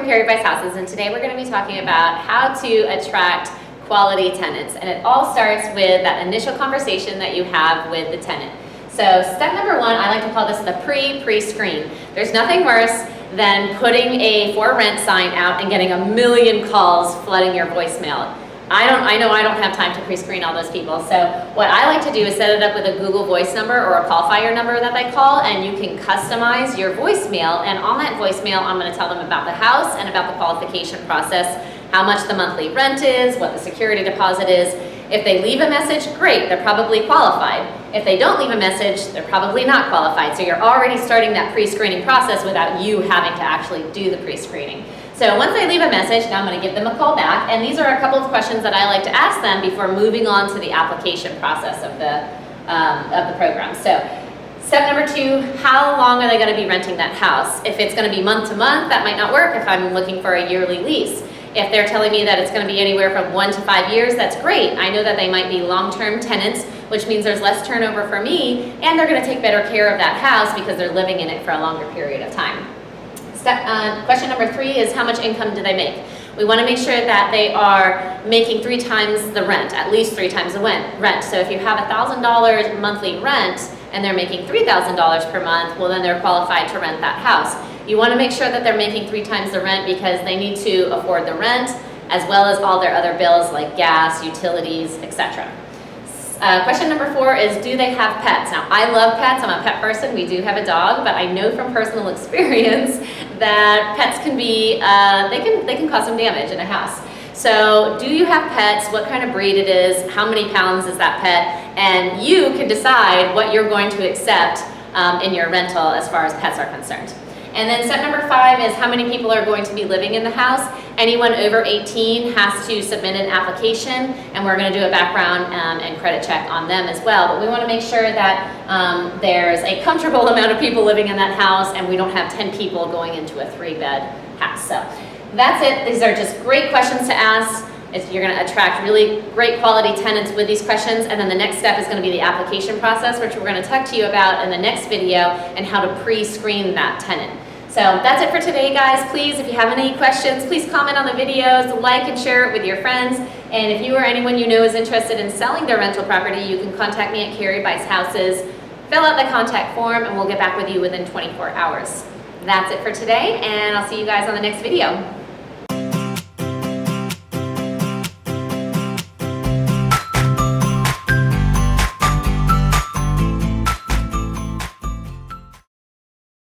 Carrie Vice Houses, and today we're going to be talking about how to attract quality tenants. And it all starts with that initial conversation that you have with the tenant. So step number one, I like to call this the pre-screen. There's nothing worse than putting a for rent sign out and getting a million calls flooding your voicemail. I know I don't have time to pre-screen all those people. So what I like to do is set it up with a Google Voice number or a call fire number that they call, and you can customize your voicemail. And on that voicemail, I'm going to tell them about the house and about the qualification process, how much the monthly rent is, what the security deposit is. If they leave a message, great, they're probably qualified. If they don't leave a message, they're probably not qualified. So you're already starting that pre-screening process without you having to actually do the pre-screening. So once they leave a message, now I'm going to give them a call back, and these are a couple of questions that I like to ask them before moving on to the application process of the program. So step number two, how long are they going to be renting that house? If it's going to be month to month, that might not work if I'm looking for a yearly lease. If they're telling me that it's going to be anywhere from 1 to 5 years, that's great. I know that they might be long-term tenants, which means there's less turnover for me, and they're going to take better care of that house because they're living in it for a longer period of time. Question number 3 is how much income do they make? We want to make sure that they are making 3 times the rent, at least 3 times the rent. So if you have $1,000 monthly rent and they're making $3,000 per month, well then they're qualified to rent that house. You want to make sure that they're making 3 times the rent because they need to afford the rent as well as all their other bills like gas, utilities, etc. Question number 4 is, do they have pets? Now, I love pets. I'm a pet person. We do have a dog, but I know from personal experience that pets can be, they can cause some damage in a house. So do you have pets? What kind of breed it is? How many pounds is that pet? And you can decide what you're going to accept in your rental as far as pets are concerned. And then step number 5 is how many people are going to be living in the house. Anyone over 18 has to submit an application, and we're going to do a background and credit check on them as well. But we want to make sure that there's a comfortable amount of people living in that house, and we don't have 10 people going into a 3-bed house. So that's it. These are just great questions to ask. You're going to attract really great quality tenants with these questions, and then the next step is going to be the application process, which we're going to talk to you about in the next video, and how to pre-screen that tenant. So that's it for today, guys. Please, if you have any questions, please comment on the videos, like and share it with your friends. And if you or anyone you know is interested in selling their rental property, you can contact me at Carrie Vice Houses. Fill out the contact form, and we'll get back with you within 24 hours. That's it for today, and I'll see you guys on the next video.